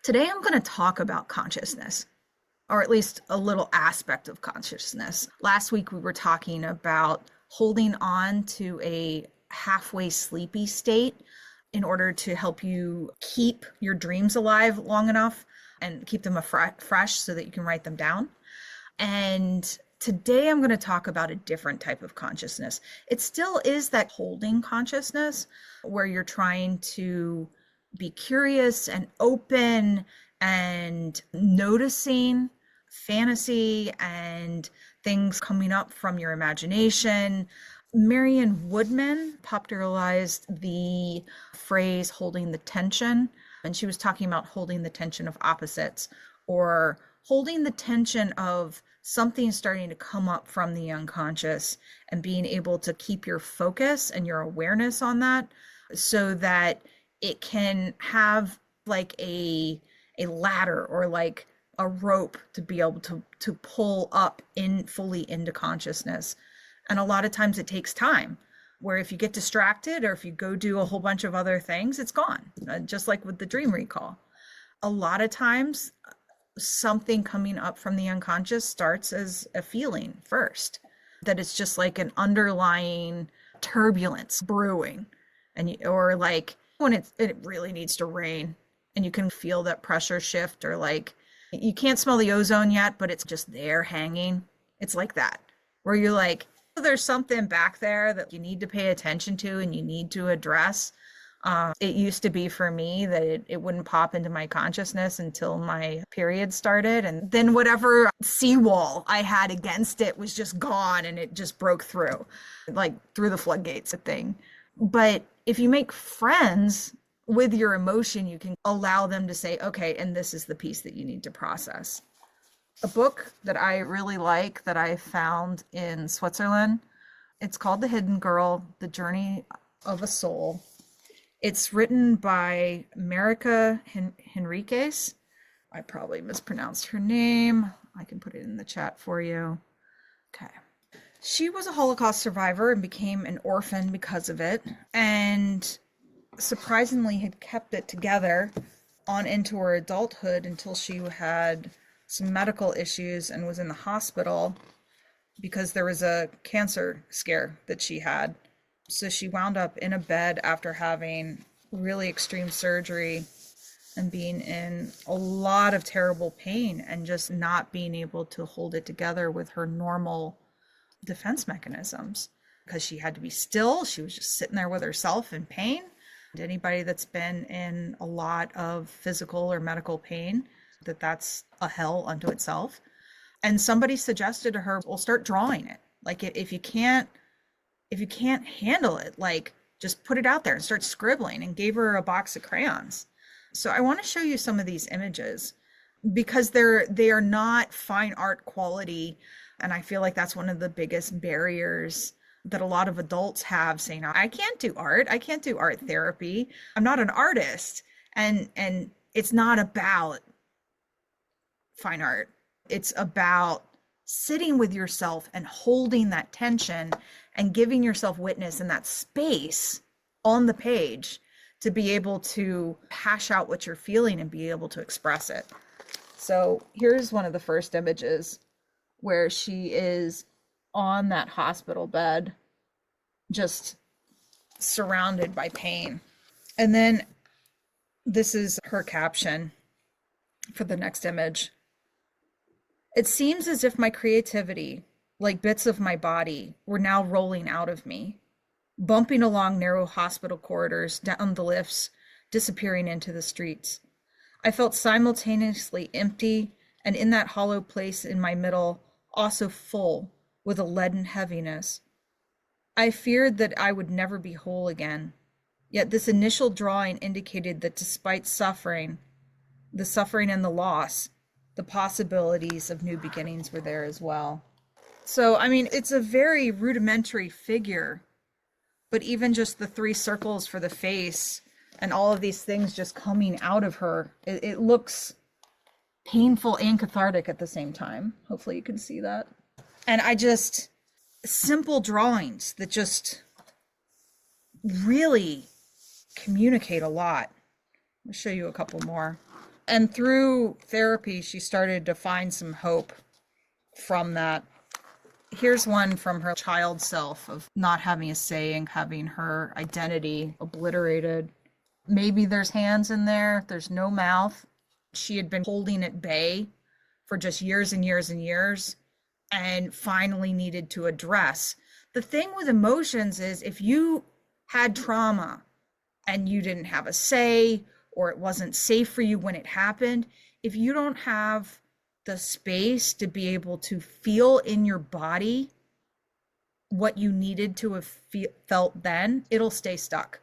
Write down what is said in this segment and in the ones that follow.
Today, I'm going to talk about consciousness, or at least a little aspect of consciousness. Last week, we were talking about holding on to a halfway sleepy state in order to help you keep your dreams alive long enough and keep them fresh so that you can write them down. And today, I'm going to talk about a different type of consciousness. It still is that holding consciousness where you're trying to be curious and open and noticing fantasy and things coming up from your imagination. Marion Woodman popularized the phrase holding the tension, and she was talking about holding the tension of opposites, or holding the tension of something starting to come up from the unconscious and being able to keep your focus and your awareness on that so that it can have like a ladder or like a rope to be able to pull up in fully into consciousness. And a lot of times it takes time, where if you get distracted or if you go do a whole bunch of other things, it's gone. Just like with the dream recall. A lot of times something coming up from the unconscious starts as a feeling first, that it's just like an underlying turbulence brewing, or like when it really needs to rain and you can feel that pressure shift, or like you can't smell the ozone yet, but it's just there hanging. It's like that, where you're like, there's something back there that you need to pay attention to and you need to address. It used to be for me that it wouldn't pop into my consciousness until my period started. And then whatever seawall I had against it was just gone and it just broke through, like through the floodgates thing. But if you make friends with your emotion, you can allow them to say, okay, and this is the piece that you need to process. A book that I really like that I found in Switzerland, it's called The Hidden Girl, The Journey of a Soul. It's written by Marika Henriques. I probably mispronounced her name. I can put it in the chat for you. Okay. She was a Holocaust survivor and became an orphan because of it, and surprisingly had kept it together on into her adulthood until she had some medical issues and was in the hospital because there was a cancer scare that she had. So she wound up in a bed after having really extreme surgery and being in a lot of terrible pain and just not being able to hold it together with her normal defense mechanisms, because she had to be still. She was just sitting there with herself in pain. Anybody that's been in a lot of physical or medical pain, that's a hell unto itself. And somebody suggested to her, well, start drawing it. Like if you can't handle it, like just put it out there and start scribbling, and gave her a box of crayons. So I want to show you some of these images because they are not fine art quality. And I feel like that's one of the biggest barriers that a lot of adults have, saying, I can't do art. I can't do art therapy. I'm not an artist. And it's not about fine art. It's about sitting with yourself and holding that tension and giving yourself witness in that space on the page to be able to hash out what you're feeling and be able to express it. So here's one of the first images where she is on that hospital bed, just surrounded by pain. And then this is her caption for the next image. It seems as if my creativity, like bits of my body, were now rolling out of me, bumping along narrow hospital corridors, down the lifts, disappearing into the streets. I felt simultaneously empty, and in that hollow place in my middle, also full with a leaden heaviness. I feared that I would never be whole again. Yet this initial drawing indicated that despite suffering, the suffering and the loss, the possibilities of new beginnings were there as well. So, I mean, it's a very rudimentary figure, but even just the 3 circles for the face and all of these things just coming out of her, it looks painful and cathartic at the same time. Hopefully you can see that. And simple drawings that just really communicate a lot. I'll show you a couple more. And through therapy, she started to find some hope from that. Here's one from her child self of not having a say and having her identity obliterated. Maybe there's hands in there, there's no mouth. She had been holding at bay for just years and years and years and finally needed to address. The thing with emotions is if you had trauma and you didn't have a say or it wasn't safe for you when it happened, if you don't have the space to be able to feel in your body what you needed to have felt then, it'll stay stuck.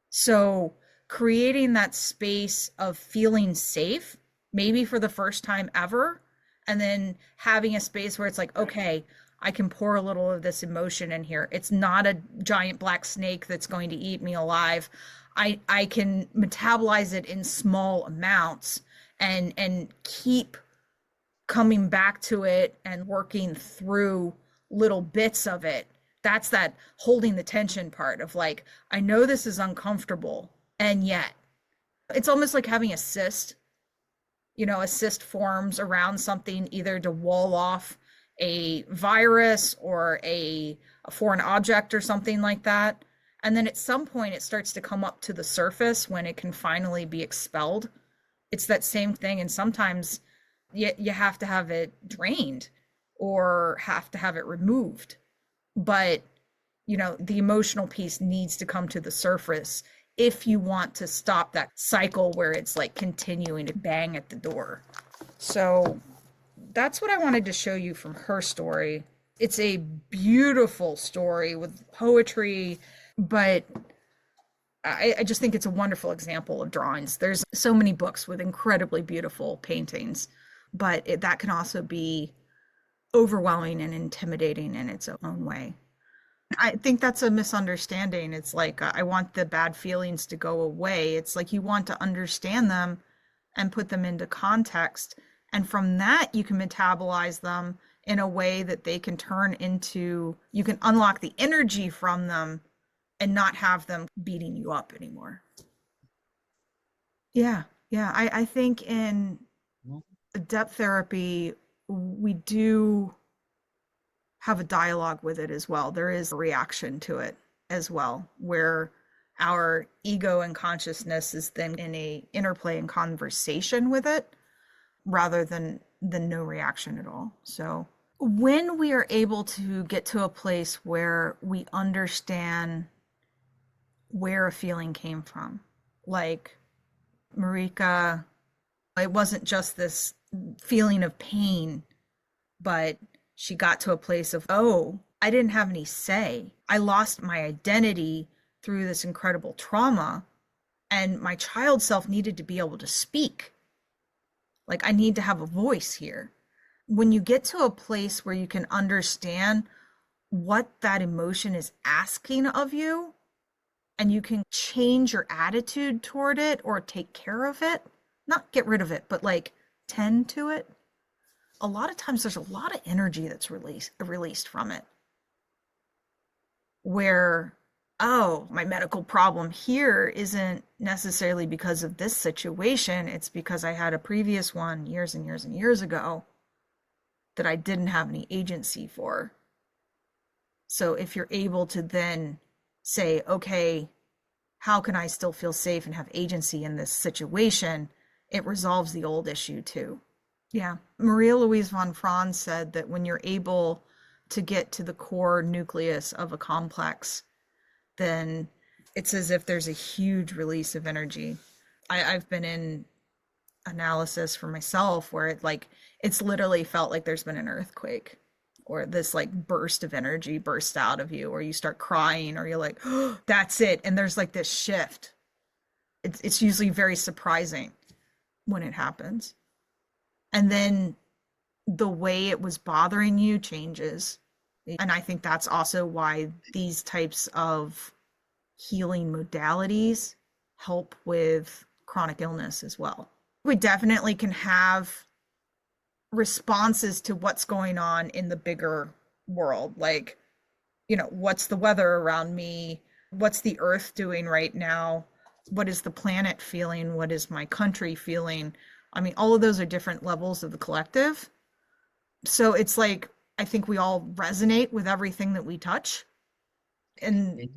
So creating that space of feeling safe, maybe for the first time ever, and then having a space where it's like, okay, I can pour a little of this emotion in here. It's not a giant black snake that's going to eat me alive. I can metabolize it in small amounts and keep coming back to it and working through little bits of it. That's that holding the tension part of like, I know this is uncomfortable, and yet it's almost like having a cyst. A cyst forms around something either to wall off a virus or a foreign object or something like that. And then at some point it starts to come up to the surface when it can finally be expelled. It's that same thing. And sometimes you have to have it drained or have to have it removed. But, the emotional piece needs to come to the surface if you want to stop that cycle where it's like continuing to bang at the door. So that's what I wanted to show you from her story. It's a beautiful story with poetry, but I just think it's a wonderful example of drawings. There's so many books with incredibly beautiful paintings, but that can also be overwhelming and intimidating in its own way. I think that's a misunderstanding. It's like, I want the bad feelings to go away. It's like you want to understand them and put them into context. And from that, you can metabolize them in a way that they can turn into, you can unlock the energy from them and not have them beating you up anymore. Yeah. Yeah. I think in depth therapy, we do have a dialogue with it as well. There is a reaction to it as well, where our ego and consciousness is then in a interplay and conversation with it rather than no reaction at all. So when we are able to get to a place where we understand where a feeling came from, like Marika, it wasn't just this feeling of pain, but she got to a place of, oh, I didn't have any say. I lost my identity through this incredible trauma, and my child self needed to be able to speak. Like, I need to have a voice here. When you get to a place where you can understand what that emotion is asking of you, and you can change your attitude toward it or take care of it, not get rid of it, but like tend to it. A lot of times there's a lot of energy that's released from it. Where, oh, my medical problem here isn't necessarily because of this situation. It's because I had a previous one years and years and years ago that I didn't have any agency for. So if you're able to then say, okay, how can I still feel safe and have agency in this situation? It resolves the old issue too. Yeah. Maria Louise von Franz said that when you're able to get to the core nucleus of a complex, then it's as if there's a huge release of energy. I've been in analysis for myself where it's literally felt like there's been an earthquake or this like burst of energy bursts out of you, or you start crying, or you're like, oh, that's it. And there's like this shift. It's usually very surprising when it happens. And then the way it was bothering you changes. And I think that's also why these types of healing modalities help with chronic illness as well. We definitely can have responses to what's going on in the bigger world. Like, what's the weather around me? What's the earth doing right now? What is the planet feeling? What is my country feeling? I mean, all of those are different levels of the collective. So it's like, I think we all resonate with everything that we touch. And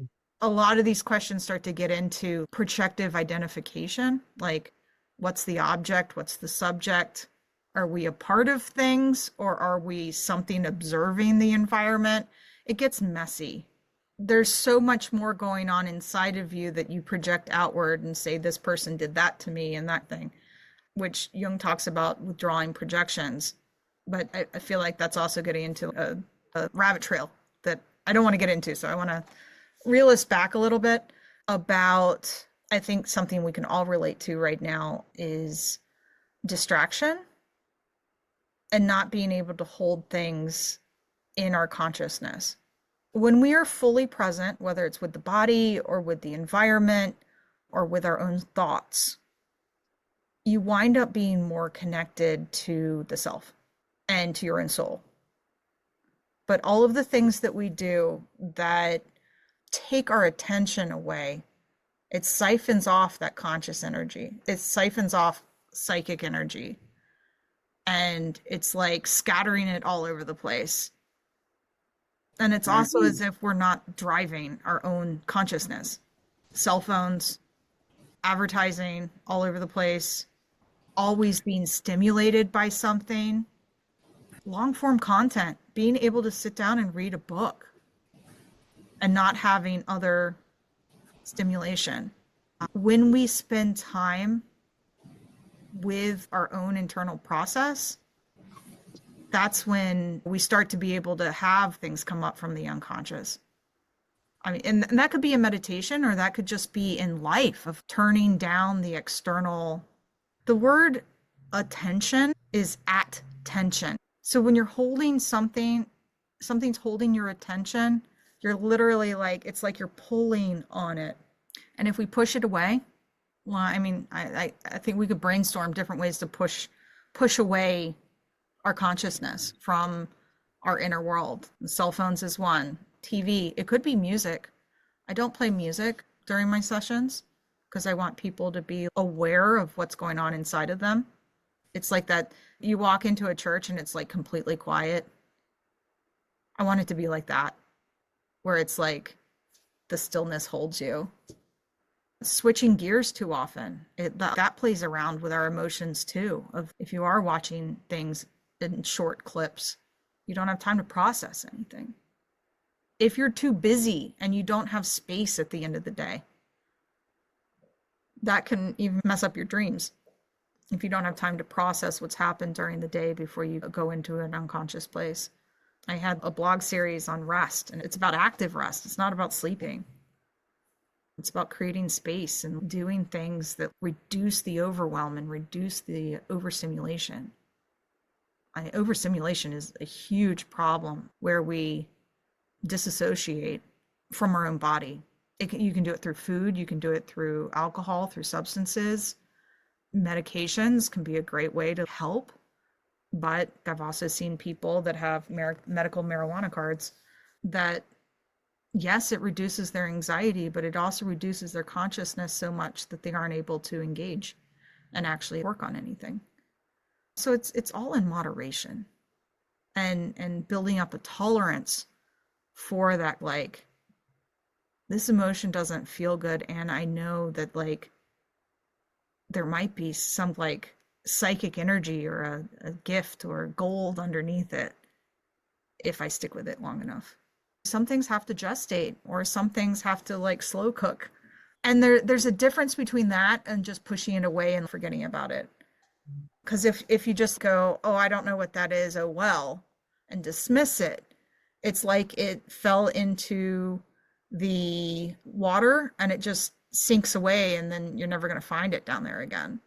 a lot of these questions start to get into projective identification, like what's the object, what's the subject? Are we a part of things or are we something observing the environment? It gets messy. There's so much more going on inside of you that you project outward and say, this person did that to me and that thing, which Jung talks about withdrawing projections. But I feel like that's also getting into a rabbit trail that I don't want to get into. So I want to reel us back a little bit about, I think something we can all relate to right now is distraction and not being able to hold things in our consciousness. When we are fully present, whether it's with the body or with the environment or with our own thoughts, you wind up being more connected to the self and to your own soul. But all of the things that we do that take our attention away, it siphons off that conscious energy. It siphons off psychic energy. And it's like scattering it all over the place. And it's also as if we're not driving our own consciousness. Cell phones, advertising all over the place, always being stimulated by something. Long form content, being able to sit down and read a book and not having other stimulation. When we spend time with our own internal process, that's when we start to be able to have things come up from the unconscious. I mean, and that could be a meditation, or that could just be in life of turning down the external. The word attention is at tension. So when you're holding something, something's holding your attention, you're literally like, it's like you're pulling on it. And if we push it away, well, I mean, I think we could brainstorm different ways to push away our consciousness from our inner world. Cell phones is one. TV, it could be music. I don't play music during my sessions because I want people to be aware of what's going on inside of them. It's like that you walk into a church and it's like completely quiet. I want it to be like that, where it's like the stillness holds you. Switching gears too often, that plays around with our emotions too. Of if you are watching things in short clips, you don't have time to process anything. If you're too busy and you don't have space at the end of the day, that can even mess up your dreams. If you don't have time to process what's happened during the day before you go into an unconscious place. I had a blog series on rest, and it's about active rest. It's not about sleeping. It's about creating space and doing things that reduce the overwhelm and reduce the overstimulation. Overstimulation is a huge problem where we disassociate from our own body. You can do it through food, you can do it through alcohol, through substances. Medications can be a great way to help, but I've also seen people that have medical marijuana cards that, yes, it reduces their anxiety, but it also reduces their consciousness so much that they aren't able to engage and actually work on anything. So it's all in moderation and building up a tolerance for that, like, this emotion doesn't feel good, and I know that like there might be some like psychic energy or a gift or gold underneath it if I stick with it long enough. Some things have to gestate, or some things have to like slow cook. And there's a difference between that and just pushing it away and forgetting about it. Because if you just go, oh, I don't know what that is, oh well, and dismiss it, it's like it fell into the water and it just sinks away, and then you're never going to find it down there again.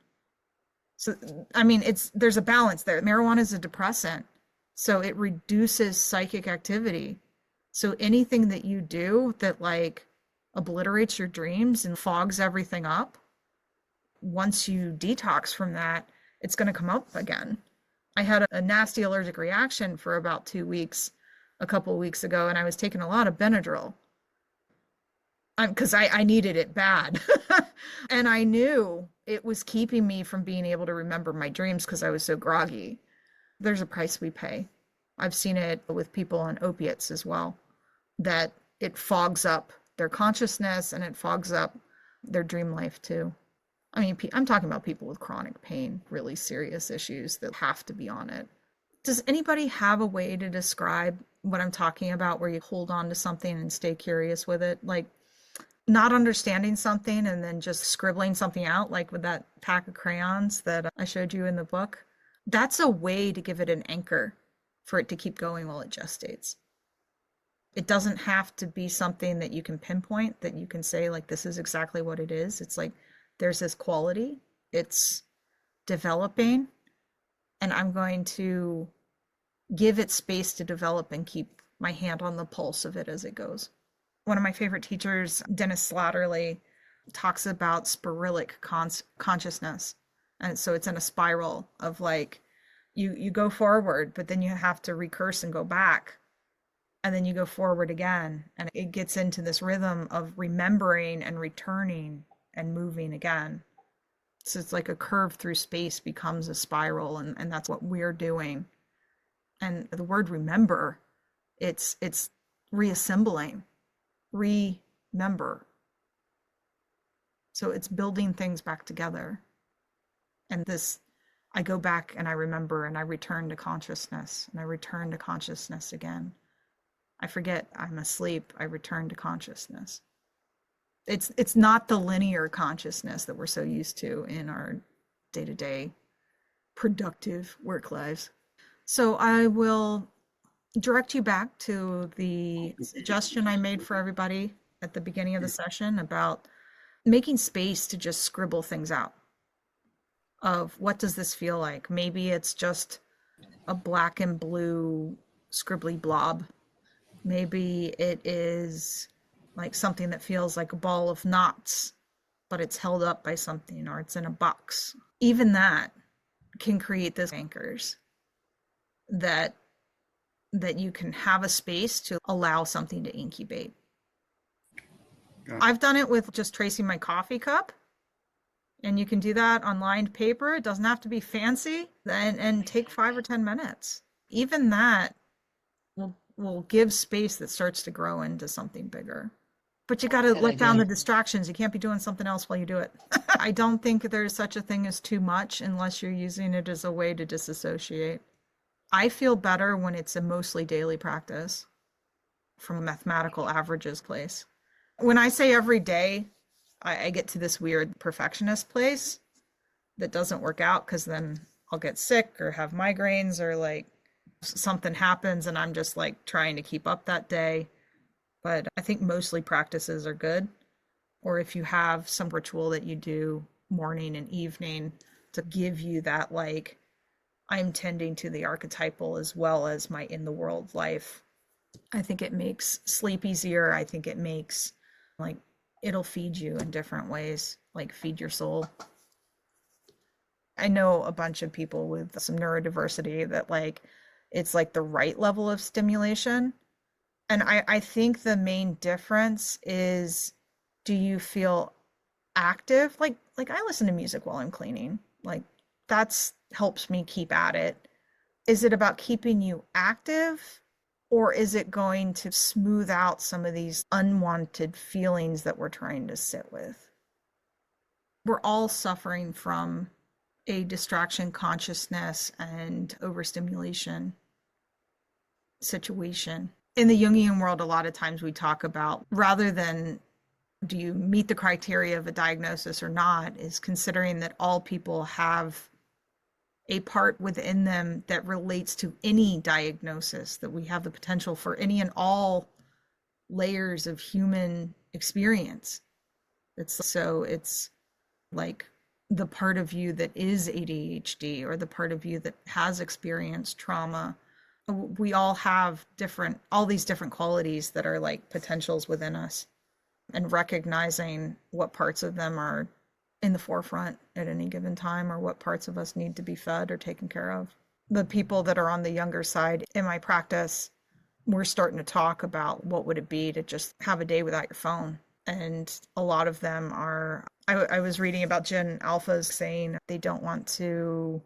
So, I mean, there's a balance there. Marijuana is a depressant, so it reduces psychic activity. So anything that you do that like obliterates your dreams and fogs everything up, once you detox from that, it's going to come up again. I had a nasty allergic reaction for about 2 weeks, a couple of weeks ago, and I was taking a lot of Benadryl. Because I needed it bad. And I knew it was keeping me from being able to remember my dreams because I was so groggy. There's a price we pay. I've seen it with people on opiates as well, that it fogs up their consciousness and it fogs up their dream life too. I mean, I'm talking about people with chronic pain, really serious issues that have to be on it. Does anybody have a way to describe what I'm talking about where you hold on to something and stay curious with it? Like not understanding something and then just scribbling something out, like with that pack of crayons that I showed you in the book. That's a way to give it an anchor for it to keep going while it gestates. It doesn't have to be something that you can pinpoint, that you can say, like, this is exactly what it is. It's like, there's this quality, it's developing, and I'm going to give it space to develop and keep my hand on the pulse of it as it goes. One of my favorite teachers, Dennis Slatterly, talks about spiralic consciousness. And so it's in a spiral of like, you go forward, but then you have to recurse and go back. And then you go forward again. And it gets into this rhythm of remembering and returning and moving again. So it's like a curve through space becomes a spiral. And that's what we're doing. And the word remember, it's reassembling, remember. So it's building things back together. And this, I go back and I remember and I return to consciousness and I return to consciousness again. I forget I'm asleep. I return to consciousness. It's not the linear consciousness that we're so used to in our day-to-day productive work lives. So I will direct you back to the suggestion I made for everybody at the beginning of the session about making space to just scribble things out of what does this feel like? Maybe it's just a black and blue scribbly blob. Maybe it is like something that feels like a ball of knots, but it's held up by something, or it's in a box. Even that can create those anchors that you can have a space to allow something to incubate. I've done it with just tracing my coffee cup, and you can do that on lined paper. It doesn't have to be fancy, and take 5 or 10 minutes. Even that will give space that starts to grow into something bigger. But you got to let down the distractions. You can't be doing something else while you do it. I don't think there's such a thing as too much unless you're using it as a way to disassociate. I feel better when it's a mostly daily practice from a mathematical averages place. When I say every day, I get to this weird perfectionist place that doesn't work out because then I'll get sick or have migraines or like something happens and I'm just like trying to keep up that day. But I think mostly practices are good. Or if you have some ritual that you do morning and evening to give you that, like, I'm tending to the archetypal as well as my in the world life. I think it makes sleep easier. I think it makes, like, it'll feed you in different ways, like feed your soul. I know a bunch of people with some neurodiversity that like, it's like the right level of stimulation. And I think the main difference is, do you feel active? Like I listen to music while I'm cleaning. Like that's helps me keep at it. Is it about keeping you active, or is it going to smooth out some of these unwanted feelings that we're trying to sit with? We're all suffering from a distraction consciousness and overstimulation situation. In the Jungian world, a lot of times we talk about, rather than do you meet the criteria of a diagnosis or not, is considering that all people have a part within them that relates to any diagnosis, that we have the potential for any and all layers of human experience. It's like the part of you that is ADHD or the part of you that has experienced trauma. We all have all these different qualities that are like potentials within us, and recognizing what parts of them are in the forefront at any given time, or what parts of us need to be fed or taken care of. The people that are on the younger side in my practice, we're starting to talk about what would it be to just have a day without your phone. And a lot of them are, I was reading about Gen Alphas saying they don't want to,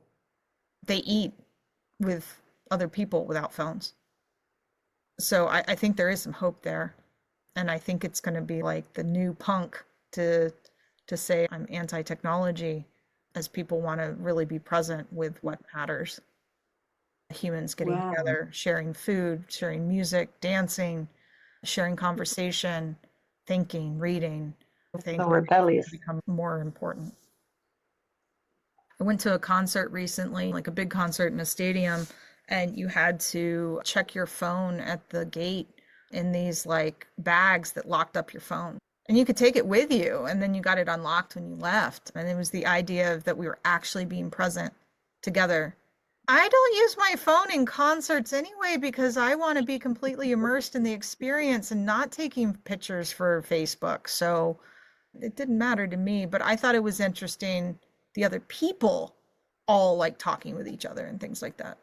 they eat with other people without phones. So I think there is some hope there. And I think it's going to be like the new punk to say I'm anti-technology as people want to really be present with what matters. Humans getting Wow. together, sharing food, sharing music, dancing, sharing conversation, thinking, reading. I think So it's going to rebellious. become more important. I went to a concert recently, like a big concert in a stadium, and you had to check your phone at the gate in these like bags that locked up your phone. And you could take it with you, and then you got it unlocked when you left. And it was the idea of that we were actually being present together. I don't use my phone in concerts anyway because I want to be completely immersed in the experience and not taking pictures for Facebook. So it didn't matter to me, but I thought it was interesting the other people all like talking with each other and things like that.